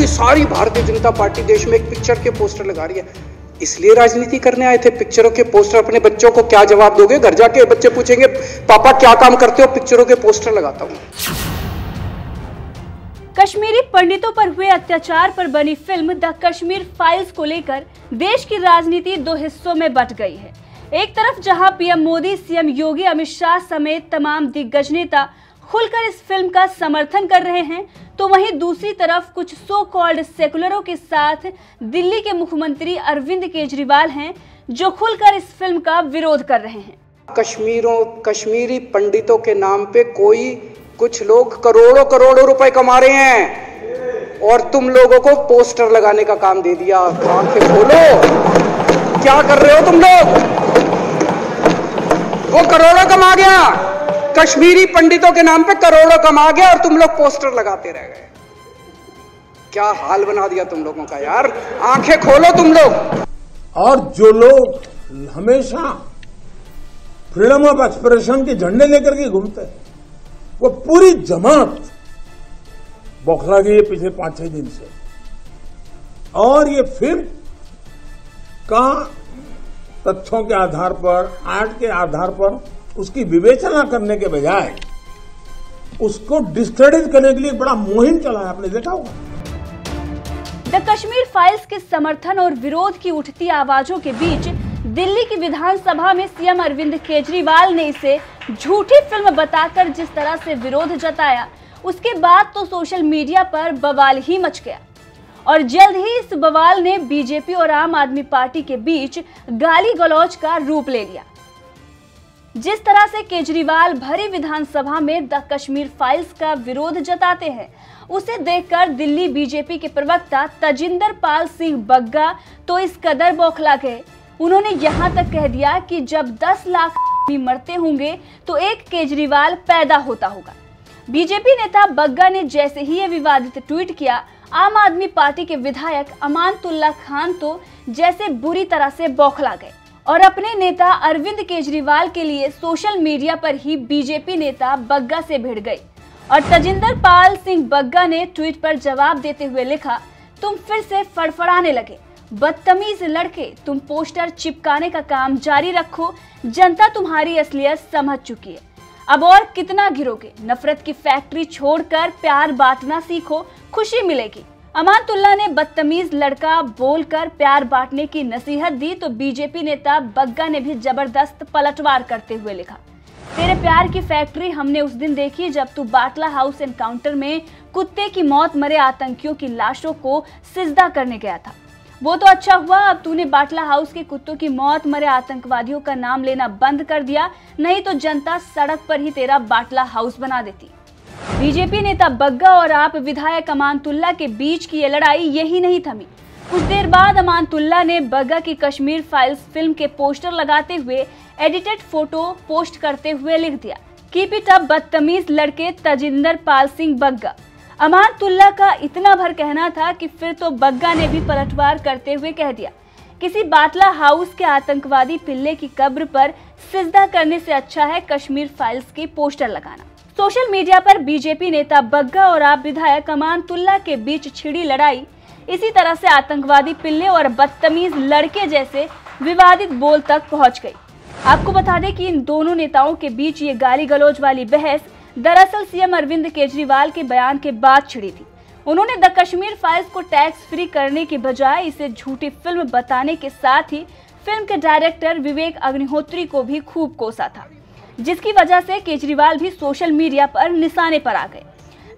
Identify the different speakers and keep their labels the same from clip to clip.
Speaker 1: पूरी सारी भारतीय जनता पार्टी देश में एक पिक्चर के पोस्टर लगा रही है। इसलिए राजनीति करने आए थे? पिक्चरों के पोस्टर। अपने बच्चों को क्या जवाब दोगे? घर जाके बच्चे पूछेंगे पापा क्या काम करते हो? पिक्चरों के पोस्टर लगाता हूं।
Speaker 2: कश्मीरी पंडितों पर हुए अत्याचार पर बनी फिल्म द कश्मीर फाइल्स को लेकर देश की राजनीति दो हिस्सों में बंट गई है। एक तरफ जहां पीएम मोदी, सीएम योगी, अमित शाह समेत तमाम दिग्गज नेता खुलकर इस फिल्म का समर्थन कर रहे हैं, तो वहीं दूसरी तरफ कुछ सो कॉल्ड सेकुलरों के साथ दिल्ली के मुख्यमंत्री अरविंद केजरीवाल हैं, जो खुलकर इस फिल्म का विरोध कर रहे हैं।
Speaker 1: कश्मीरी पंडितों के नाम पे कुछ लोग करोड़ों करोड़ों रुपए कमा रहे हैं और तुम लोगों को पोस्टर लगाने का काम दे दिया। आंखें खोलो, क्या कर रहे हो तुम लोग? वो करोड़ों कमा गया, कश्मीरी पंडितों के नाम पे करोड़ों कमा गया और तुम लोग पोस्टर लगाते रह गए। क्या हाल बना दिया तुम लोगों का यार। आंखें खोलो तुम लोग।
Speaker 3: और जो लोग हमेशा फ्रीडम ऑफ एक्सप्रेशन के झंडे लेकर के घूमते हैं, वो पूरी जमात बौखला गई है पिछले 5-6 दिन से। और ये फिल्म का तथ्यों के आधार पर, आर्ट के आधार पर उसकी विवेचना करने के बजाय उसको डिस्क्रेडिट करने के लिए बड़ा मुहिम चलाया, आपने देखा होगा।
Speaker 2: द कश्मीर फाइल्स के समर्थन और विरोध की उठती आवाजों के बीच दिल्ली की विधानसभा में सीएम अरविंद केजरीवाल ने इसे झूठी फिल्म बताकर जिस तरह से विरोध जताया, उसके बाद तो सोशल मीडिया पर बवाल ही मच गया और जल्द ही इस बवाल ने बीजेपी और आम आदमी पार्टी के बीच गाली गलौज का रूप ले लिया। जिस तरह से केजरीवाल भरी विधानसभा में द कश्मीर फाइल्स का विरोध जताते हैं, उसे देखकर दिल्ली बीजेपी के प्रवक्ता तजिंदर पाल सिंह बग्गा तो इस कदर बौखला गए, उन्होंने यहां तक कह दिया कि जब 10 लाख मरते होंगे तो एक केजरीवाल पैदा होता होगा। बीजेपी नेता बग्गा ने जैसे ही ये विवादित ट्वीट किया, आम आदमी पार्टी के विधायक अमानतुल्लाह खान तो जैसे बुरी तरह से बौखला गए और अपने नेता अरविंद केजरीवाल के लिए सोशल मीडिया पर ही बीजेपी नेता बग्गा से भिड़ गई और तजिंदर पाल सिंह बग्गा ने ट्वीट पर जवाब देते हुए लिखा, तुम फिर से फड़फड़ाने लगे, बदतमीज लड़के, तुम पोस्टर चिपकाने का काम जारी रखो, जनता तुम्हारी असलियत समझ चुकी है, अब और कितना गिरोगे, नफरत की फैक्ट्री छोड़कर प्यार बांटना सीखो, खुशी मिलेगी। अमानतुल्लाह ने बदतमीज लड़का बोलकर प्यार बांटने की नसीहत दी तो बीजेपी नेता बग्गा ने भी जबरदस्त पलटवार करते हुए लिखा, तेरे प्यार की फैक्ट्री हमने उस दिन देखी जब तू बाटला हाउस एनकाउंटर में कुत्ते की मौत मरे आतंकियों की लाशों को सिजदा करने गया था। वो तो अच्छा हुआ अब तूने बाटला हाउस के कुत्तों की मौत मरे आतंकवादियों का नाम लेना बंद कर दिया, नहीं तो जनता सड़क पर ही तेरा बाटला हाउस बना देती। बीजेपी नेता बग्गा और आप विधायक अमानतुल्लाह के बीच की ये लड़ाई यही नहीं थमी। कुछ देर बाद अमानतुल्लाह ने बग्गा की कश्मीर फाइल्स फिल्म के पोस्टर लगाते हुए एडिटेड फोटो पोस्ट करते हुए लिख दिया, कीप इट अप बदतमीज लड़के तजिंदर पाल सिंह बग्गा। अमानतुल्लाह का इतना भर कहना था कि फिर तो बग्गा ने भी पलटवार करते हुए कह दिया, किसी बाटला हाउस के आतंकवादी पिल्ले की कब्र पर सिजदा करने से अच्छा है कश्मीर फाइल्स के पोस्टर लगाना। सोशल मीडिया पर बीजेपी नेता बग्गा और आप विधायक अमानतुल्लाह के बीच छिड़ी लड़ाई इसी तरह से आतंकवादी पिल्ले और बदतमीज लड़के जैसे विवादित बोल तक पहुंच गई। आपको बता दें कि इन दोनों नेताओं के बीच ये गाली गलौज वाली बहस दरअसल सीएम अरविंद केजरीवाल के बयान के बाद छिड़ी थी। उन्होंने द कश्मीर फाइल्स को टैक्स फ्री करने के बजाय इसे झूठी फिल्म बताने के साथ ही फिल्म के डायरेक्टर विवेक अग्निहोत्री को भी खूब कोसा था, जिसकी वजह से केजरीवाल भी सोशल मीडिया पर निशाने पर आ गए।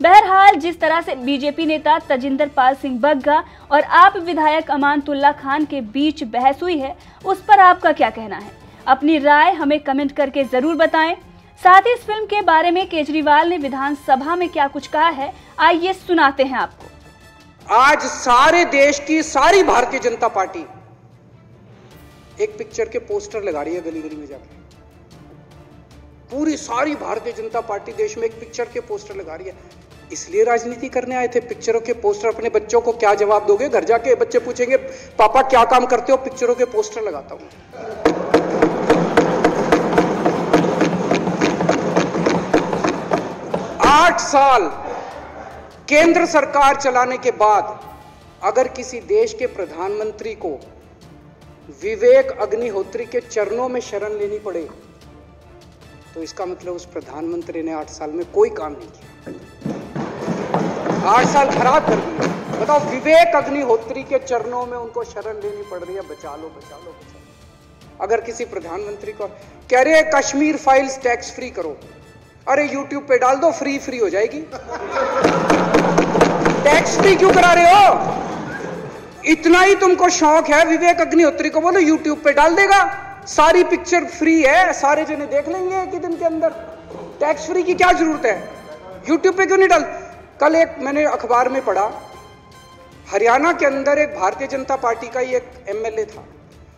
Speaker 2: बहरहाल जिस तरह से बीजेपी नेता तजिंदर पाल सिंह बग्गा और आप विधायक अमानतुल्लाह खान के बीच बहस हुई है, उस पर आपका क्या कहना है? अपनी राय हमें कमेंट करके जरूर बताएं। साथ ही इस फिल्म के बारे में केजरीवाल ने विधानसभा में क्या कुछ कहा है, आइए सुनाते हैं आपको।
Speaker 1: आज सारे देश की सारी भारतीय जनता पार्टी एक पिक्चर के पोस्टर लगा रही है गली गली में जाकर। पूरी सारी भारतीय जनता पार्टी देश में एक पिक्चर के पोस्टर लगा रही है। इसलिए राजनीति करने आए थे? पिक्चरों के पोस्टर। अपने बच्चों को क्या जवाब दोगे? घर जाके बच्चे पूछेंगे पापा क्या काम करते हो? पिक्चरों के पोस्टर लगाता हूं। 8 साल केंद्र सरकार चलाने के बाद अगर किसी देश के प्रधानमंत्री को विवेक अग्निहोत्री के चरणों में शरण लेनी पड़े तो इसका मतलब उस प्रधानमंत्री ने 8 साल में कोई काम नहीं किया। 8 साल खराब कर दिए। बताओ, विवेक अग्निहोत्री के चरणों में उनको शरण लेनी पड़ रही है, बचा लो बचा लो बचा लो। अगर किसी प्रधानमंत्री को कह रहे हैं कश्मीर फाइल्स टैक्स फ्री करो, अरे यूट्यूब पे डाल दो, फ्री हो जाएगी। टैक्स फ्री क्यों करा रहे हो? इतना ही तुमको शौक है, विवेक अग्निहोत्री को बोलो यूट्यूब पे डाल देगा, सारी पिक्चर फ्री है, सारे जने देख लेंगे एक ही दिन के अंदर। टैक्स फ्री की क्या जरूरत है? यूट्यूब पे क्यों नहीं डाल? कल एक मैंने अखबार में पढ़ा, हरियाणा के अंदर एक भारतीय जनता पार्टी का ही एक एमएलए था,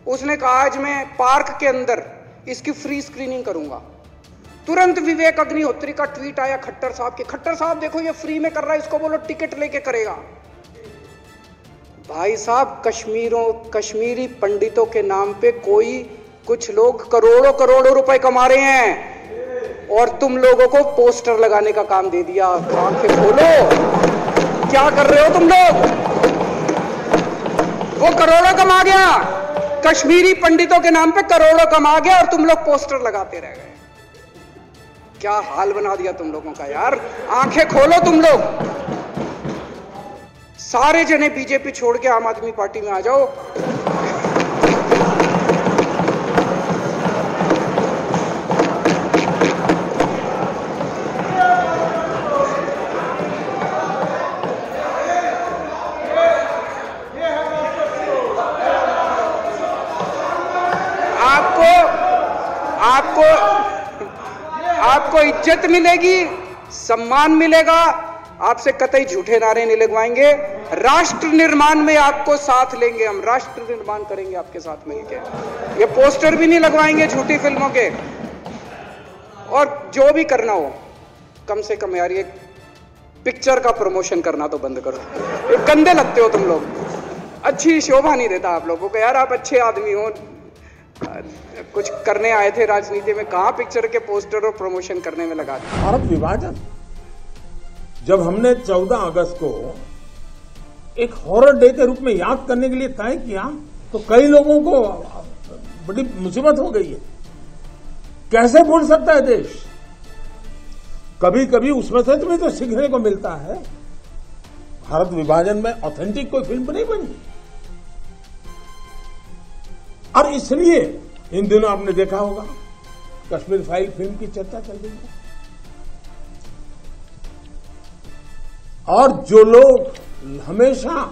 Speaker 1: उसने कहा आज मैं पार्क के अंदर इसकी फ्री स्क्रीनिंग करूंगा। तुरंत विवेक अग्निहोत्री का ट्वीट आया खट्टर साहब के, खट्टर साहब देखो ये फ्री में कर रहा है, इसको बोलो टिकट लेके करेगा। भाई साहब, कश्मीरी पंडितों के नाम पे कुछ लोग करोड़ों रुपए कमा रहे हैं और तुम लोगों को पोस्टर लगाने का काम दे दिया। आंखें खोलो, क्या कर रहे हो तुम लोग? वो करोड़ों कमा गया, कश्मीरी पंडितों के नाम पे करोड़ों कमा गया और तुम लोग पोस्टर लगाते रह गए। क्या हाल बना दिया तुम लोगों का यार। आंखें खोलो तुम लोग, सारे जने बीजेपी छोड़ के आम आदमी पार्टी में आ जाओ। आपको इज्जत मिलेगी, सम्मान मिलेगा, आपसे कतई झूठे नारे नहीं लगवाएंगे। राष्ट्र निर्माण में आपको साथ लेंगे, हम राष्ट्र निर्माण करेंगे आपके साथ मिलकर। ये पोस्टर भी नहीं लगवाएंगे झूठी फिल्मों के। और जो भी करना हो, कम से कम यार ये पिक्चर का प्रमोशन करना तो बंद करो। ये गंदे लगते हो तुम लोग, अच्छी शोभा नहीं देता आप लोगों को यार। आप अच्छे आदमी हो, कुछ करने आए थे राजनीति में, कहां पिक्चर के पोस्टर और प्रमोशन करने में लगा दिया।
Speaker 3: भारत विभाजन जब हमने 14 अगस्त को एक हॉरर डे के रूप में याद करने के लिए तय किया तो कई लोगों को बड़ी मुसीबत हो गई है। कैसे भूल सकता है देश? कभी कभी उसमें से तुम्हें तो सीखने को मिलता है। भारत विभाजन में ऑथेंटिक कोई फिल्म नहीं बनी और इसलिए इन दिनों आपने देखा होगा कश्मीर फाइल फिल्म की चर्चा चल रही है। और जो लोग हमेशा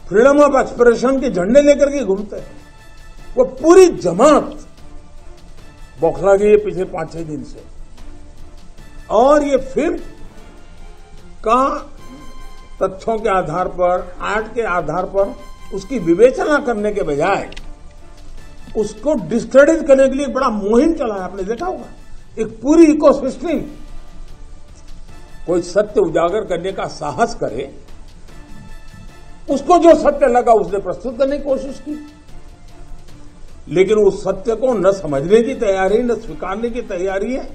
Speaker 3: फ्रीडम ऑफ एक्सप्रेशन के झंडे लेकर के घूमते हैं, वो पूरी जमात बौखला गई है पिछले 5-6 दिन से। और ये फिल्म का तथ्यों के आधार पर, आर्ट के आधार पर उसकी विवेचना करने के बजाय उसको डिस्क्रेडिट करने के लिए एक बड़ा मुहिम चला है। आपने देखा होगा एक पूरी इकोसिस्टम कोई सत्य उजागर करने का साहस करे, उसको जो सत्य लगा उसने प्रस्तुत करने की कोशिश की, लेकिन उस सत्य को न समझने की तैयारी, न स्वीकारने की तैयारी है,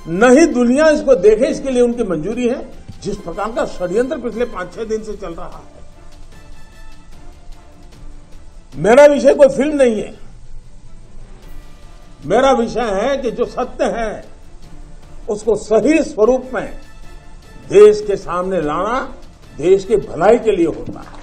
Speaker 3: न ही दुनिया इसको देखे इसके लिए उनकी मंजूरी है। जिस प्रकार का षड्यंत्र पिछले 5-6 दिन से चल रहा है। मेरा विषय कोई फिल्म नहीं है, मेरा विषय है कि जो सत्य है उसको सही स्वरूप में देश के सामने लाना देश की भलाई के लिए होता है।